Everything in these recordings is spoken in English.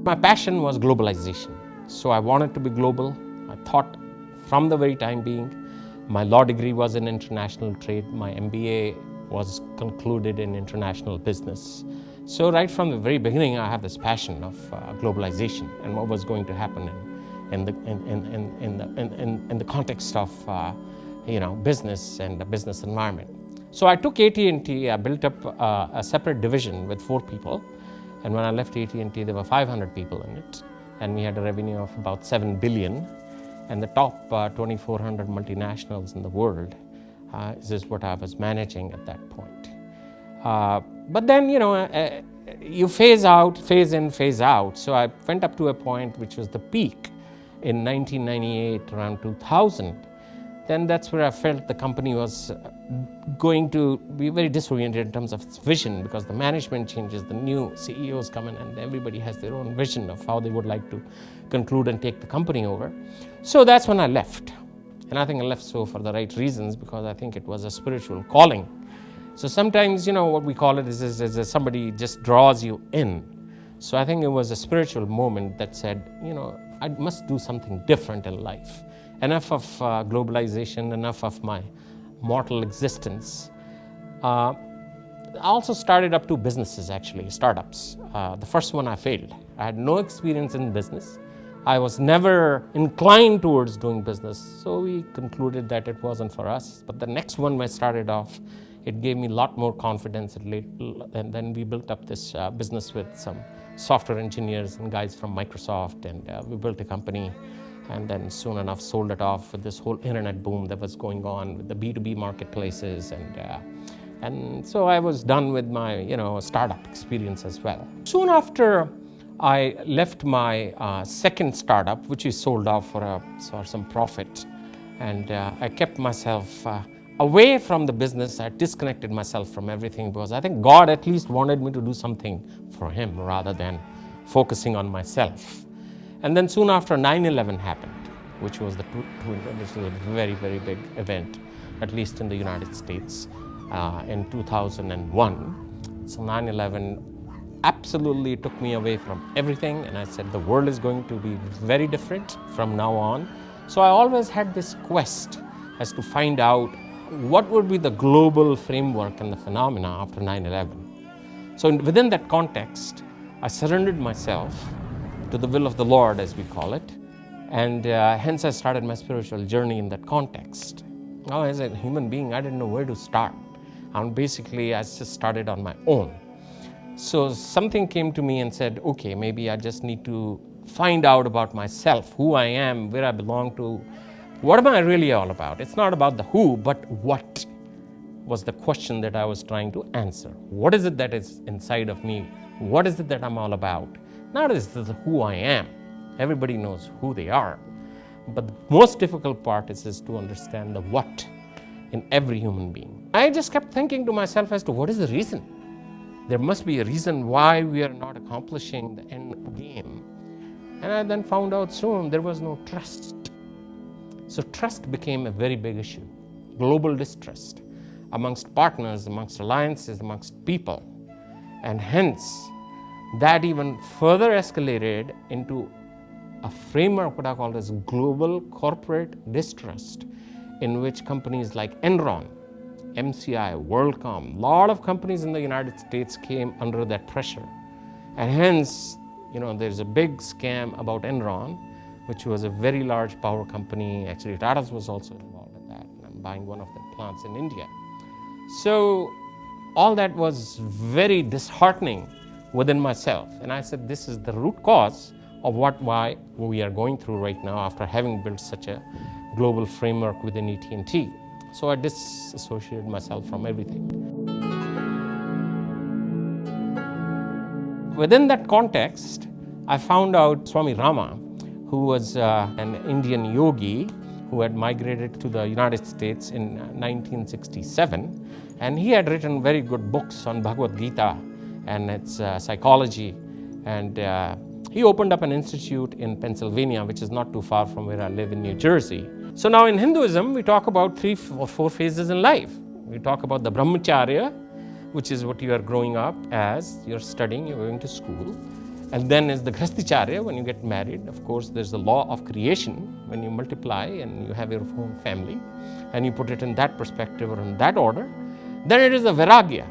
My passion was globalization. So I wanted to be global. I thought from the very time being. My law degree was in international trade. My MBA was concluded in international business. So right from the very beginning, I have this passion of globalization and what was going to happen in the context of business and the business environment. So I took AT&T. I built up a separate division with 4 people, and when I left AT&T, there were 500 people in it, and we had a revenue of about $7 billion. And the top 2,400 multinationals in the world is what I was managing at that point. But then, you phase in, phase out. So I went up to a point which was the peak in 1998, around 2000. Then that's where I felt the company was going to be very disoriented in terms of its vision, because the management changes, the new CEOs come in, and everybody has their own vision of how they would like to conclude and take the company over. So that's when I left. And I think I left so for the right reasons, because I think it was a spiritual calling. So sometimes, what we call it is somebody just draws you in. So I think it was a spiritual moment that said, I must do something different in life. Enough of globalization, enough of my mortal existence. I also started up 2 businesses, actually, startups. The first one I failed. I had no experience in business. I was never inclined towards doing business, so we concluded that it wasn't for us. But the next one I started off, it gave me a lot more confidence, and then we built up this business with some software engineers and guys from Microsoft, and we built a company. And then soon enough sold it off with this whole internet boom that was going on with the B2B marketplaces. And so I was done with my startup experience as well. Soon after I left my second startup, which we sold off for some profit. And I kept myself away from the business. I disconnected myself from everything, because I think God at least wanted me to do something for Him rather than focusing on myself. And then soon after, 9/11 happened, which was which was a very, very big event, at least in the United States, in 2001. So 9/11 absolutely took me away from everything, and I said the world is going to be very different from now on. So I always had this quest as to find out what would be the global framework and the phenomena after 9/11. So within that context, I surrendered myself to the will of the Lord, as we call it, and hence I started my spiritual journey in that context. Now, as a human being, I didn't know where to start. Basically, I just started on my own. So something came to me and said, okay, maybe I just need to find out about myself, who I am, where I belong to, what am I really all about? It's not about the who, but what was the question that I was trying to answer. What is it that is inside of me? What is it that I'm all about? Not is this who I am. Everybody knows who they are. But the most difficult part is to understand the what in every human being. I just kept thinking to myself as to what is the reason. There must be a reason why we are not accomplishing the end game. And I then found out soon there was no trust. So trust became a very big issue. Global distrust amongst partners, amongst alliances, amongst people. And hence, that even further escalated into a framework, what I call as global corporate distrust, in which companies like Enron, MCI, WorldCom, a lot of companies in the United States came under that pressure. And hence, there's a big scam about Enron, which was a very large power company. Actually, Tata's was also involved in that, and I'm buying one of their plants in India. So all that was very disheartening within myself. And I said, this is the root cause of why we are going through right now after having built such a global framework within AT&T. So I disassociated myself from everything. Within that context, I found out Swami Rama, who was an Indian yogi who had migrated to the United States in 1967. And he had written very good books on Bhagavad Gita and its psychology. And he opened up an institute in Pennsylvania, which is not too far from where I live in New Jersey. So now in Hinduism, we talk about 3 or 4 phases in life. We talk about the brahmacharya, which is what you are growing up as, you're studying, you're going to school. And then is the Grihasthacharya, when you get married. Of course, there's the law of creation when you multiply and you have your own family and you put it in that perspective or in that order. Then it is the Vairagya,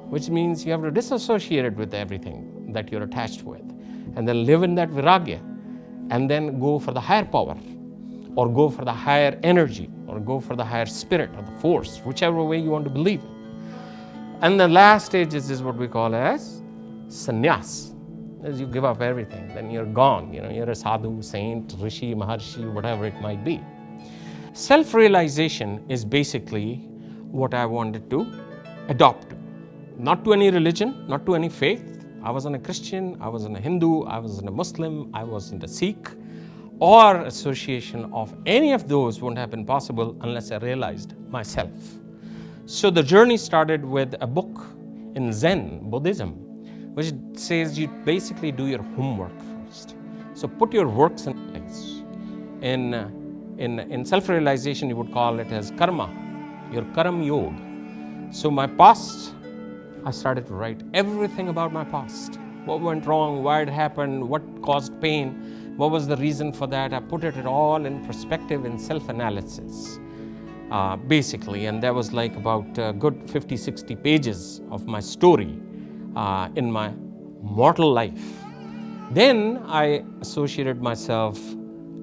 which means you have to disassociate it with everything that you're attached with and then live in that Vairagya and then go for the higher power or go for the higher energy or go for the higher spirit or the force, whichever way you want to believe it. And the last stage is what we call as sannyas. As you give up everything, then you're gone. You're a sadhu, saint, rishi, maharshi, whatever it might be. Self-realization is basically what I wanted to adopt. Not to any religion, not to any faith. I wasn't a Christian, I wasn't a Hindu, I wasn't a Muslim, I wasn't a Sikh, or association of any of those wouldn't have been possible unless I realized myself. So the journey started with a book in Zen, Buddhism, which says you basically do your homework first. So put your works in place. In self-realization, you would call it as karma, your karam yoga. So my past, I started to write everything about my past. What went wrong, why it happened, what caused pain, what was the reason for that. I put it all in perspective in self-analysis, basically. And that was like about a good 50, 60 pages of my story in my mortal life. Then I associated myself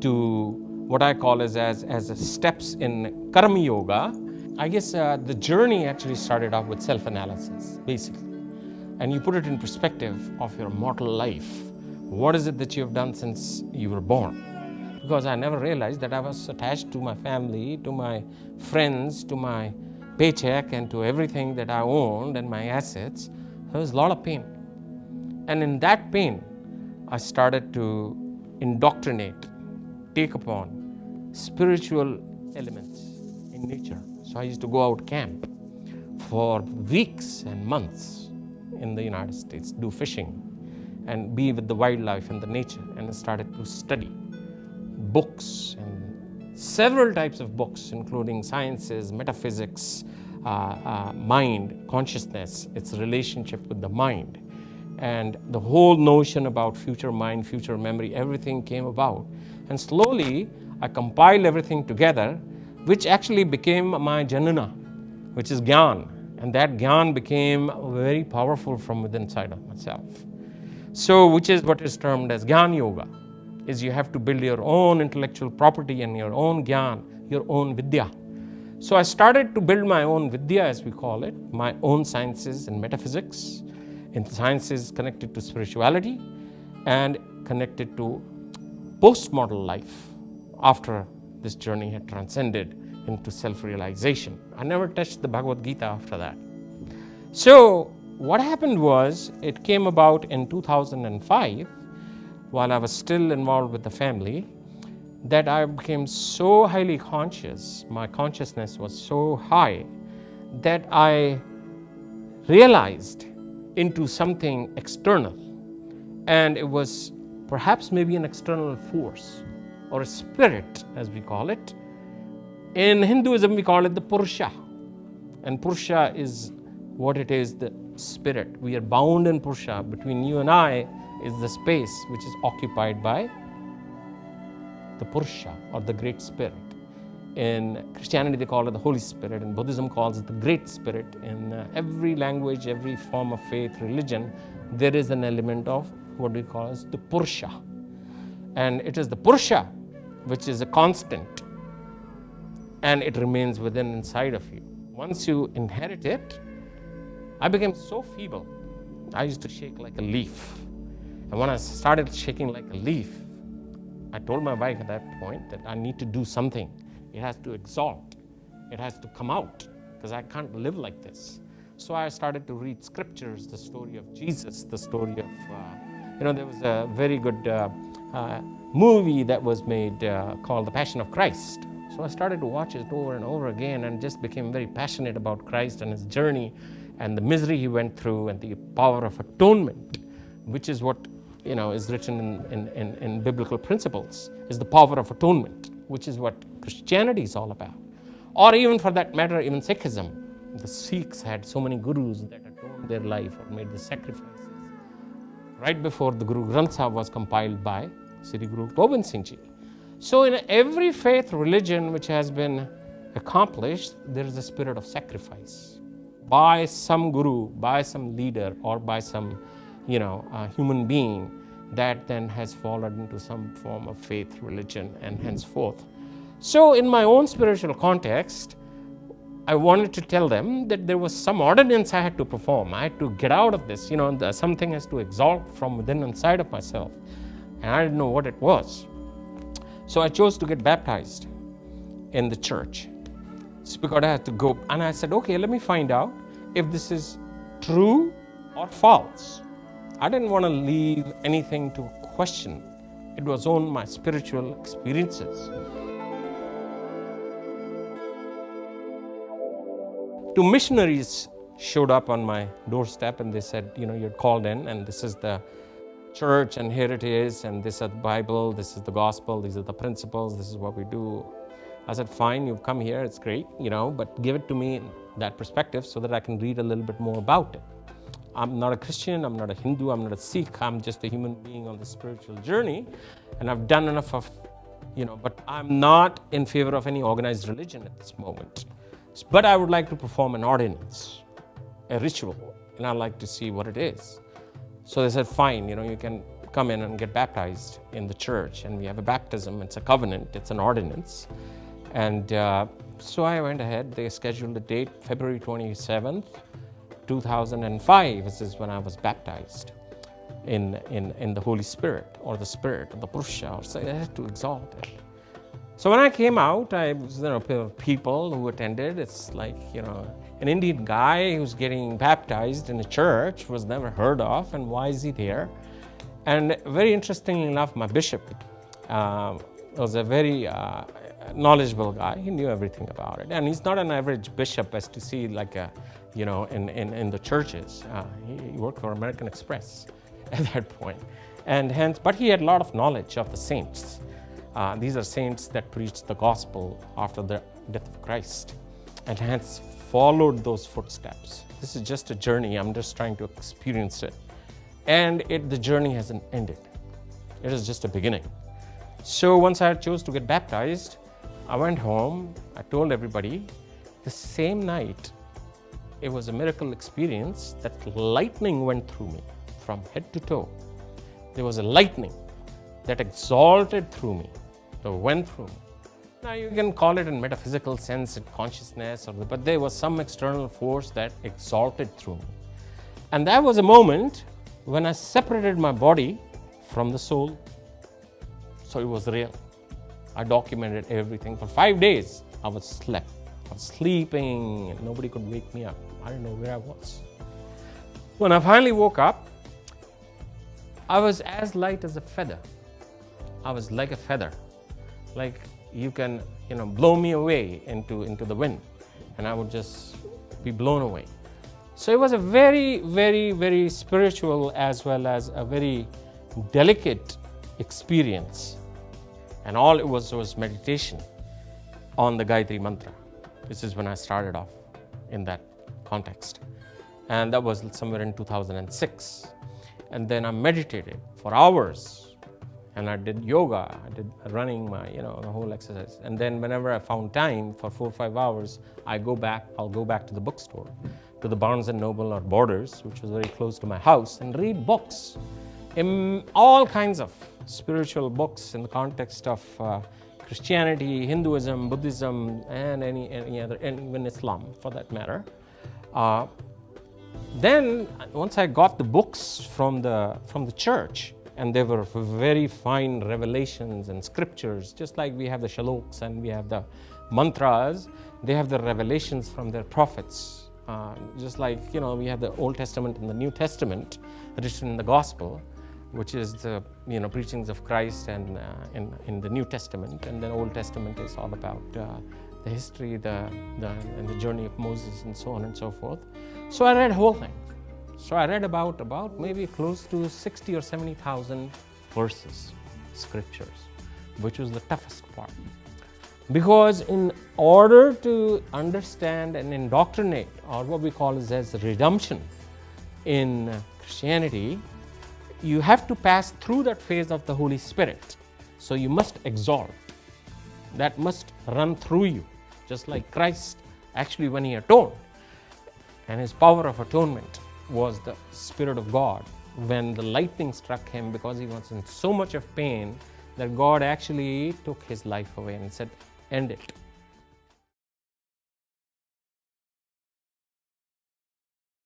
to what I call as steps in karma yoga. I guess the journey actually started off with self-analysis, basically. And you put it in perspective of your mortal life. What is it that you have done since you were born? Because I never realized that I was attached to my family, to my friends, to my paycheck, and to everything that I owned and my assets. There was a lot of pain. And in that pain, I started to indoctrinate, take upon spiritual elements in nature. So I used to go out camp for weeks and months in the United States, do fishing and be with the wildlife and the nature. And I started to study books and several types of books, including sciences, metaphysics, mind, consciousness, its relationship with the mind. And the whole notion about future mind, future memory, everything came about. And slowly, I compiled everything together, which actually became my janana, which is Gyan. And that Gyan became very powerful from within inside of myself. So, which is what is termed as Gyan Yoga, is you have to build your own intellectual property and your own Gyan, your own Vidya. So I started to build my own Vidya, as we call it, my own sciences and metaphysics, in sciences connected to spirituality and connected to post-mortal life after this journey had transcended into self-realization. I never touched the Bhagavad Gita after that. So what happened was, it came about in 2005, while I was still involved with the family, that I became so highly conscious, my consciousness was so high, that I realized into something external. And it was perhaps maybe an external force or a spirit, as we call it. In Hinduism, we call it the Purusha. And Purusha is what it is, the spirit. We are bound in Purusha. Between you and I is the space which is occupied by the Purusha, or the Great Spirit. In Christianity, they call it the Holy Spirit. In Buddhism, calls it the Great Spirit. In every language, every form of faith, religion, there is an element of what we call as the Purusha. And it is the Purusha which is a constant, and it remains within inside of you. Once you inherit it, I became so feeble. I used to shake like a leaf. And when I started shaking like a leaf, I told my wife at that point that I need to do something. It has to exalt. It has to come out, because I can't live like this. So I started to read scriptures, the story of Jesus, the story of, there was a very good movie that was made called The Passion of Christ. So I started to watch it over and over again and just became very passionate about Christ and his journey and the misery he went through and the power of atonement, which is what is written in biblical principles, is the power of atonement, which is what Christianity is all about. Or even for that matter, even Sikhism. The Sikhs had so many gurus that atoned their life or made the sacrifices, right before the Guru Granth Sahib was compiled by Sri Guru Gobind Singh Ji. So in every faith religion which has been accomplished, there is a spirit of sacrifice by some guru, by some leader, or by some, human being that then has fallen into some form of faith, religion, and henceforth. So in my own spiritual context, I wanted to tell them that there was some ordinance I had to perform. I had to get out of this, something has to exalt from within inside of myself. And I didn't know what it was. So I chose to get baptized in the church. It's because I had to go. And I said, okay, let me find out if this is true or false. I didn't want to leave anything to question. It was on my spiritual experiences. Two missionaries showed up on my doorstep and they said, you're called in and this is the church and here it is and this is the Bible, this is the gospel, these are the principles, this is what we do. I said, fine, you've come here, it's great, but give it to me in that perspective so that I can read a little bit more about it. I'm not a Christian, I'm not a Hindu, I'm not a Sikh, I'm just a human being on the spiritual journey and I've done enough of, but I'm not in favor of any organized religion at this moment. But I would like to perform an ordinance, a ritual, and I'd like to see what it is. So they said, fine, you can come in and get baptized in the church. And we have a baptism, it's a covenant, it's an ordinance. And so I went ahead, they scheduled a date, February 27th, 2005. This is when I was baptized in the Holy Spirit, or the Spirit, or the Purusha, or so I had to exalt it. So when I came out, I was, people who attended, it's like, an Indian guy who's getting baptized in a church was never heard of, and why is he there? And very interestingly enough, my bishop was a very knowledgeable guy. He knew everything about it. And he's not an average bishop as to see like in the churches. He worked for American Express at that point. And hence, but he had a lot of knowledge of the saints. These are saints that preached the gospel after the death of Christ and hence followed those footsteps. This is just a journey. I'm just trying to experience it. And the journey hasn't ended. It is just a beginning. So once I chose to get baptized, I went home. I told everybody. The same night, it was a miracle experience that lightning went through me from head to toe. There was a lightning that exalted through me. That went through me. Now you can call it in metaphysical sense, in consciousness, but there was some external force that exalted through me. And that was a moment when I separated my body from the soul. So it was real. I documented everything. For 5 days, I was sleeping and nobody could wake me up. I didn't know where I was. When I finally woke up, I was as light as a feather. I was like a feather. Like you can, blow me away into the wind and I would just be blown away. So it was a very, very, very spiritual as well as a very delicate experience. And all it was meditation on the Gayatri Mantra. This is when I started off in that context. And that was somewhere in 2006. And then I meditated for hours. And I did yoga, I did running, the whole exercise. And then whenever I found time for 4 or 5 hours, I'll go back to the bookstore, to the Barnes & Noble or Borders, which was very close to my house, and read books, in all kinds of spiritual books in the context of Christianity, Hinduism, Buddhism, and any other, and even Islam for that matter. Then once I got the books from the church, and they were very fine revelations and scriptures, just like we have the shaloks and we have the mantras, they have the revelations from their prophets. Just like, we have the Old Testament and the New Testament written in the gospel, which is the, preachings of Christ and in the New Testament. And then Old Testament is all about the history, and the journey of Moses and so on and so forth. So I read the whole thing. So I read about maybe close to 60 or 70,000 verses, scriptures, which was the toughest part. Because in order to understand and indoctrinate, or what we call as redemption in Christianity, you have to pass through that phase of the Holy Spirit. So you must exalt. That must run through you, just like Christ actually when he atoned. And his power of atonement was the Spirit of God. When the lightning struck him, because he was in so much of pain, that God actually took his life away and said, end it.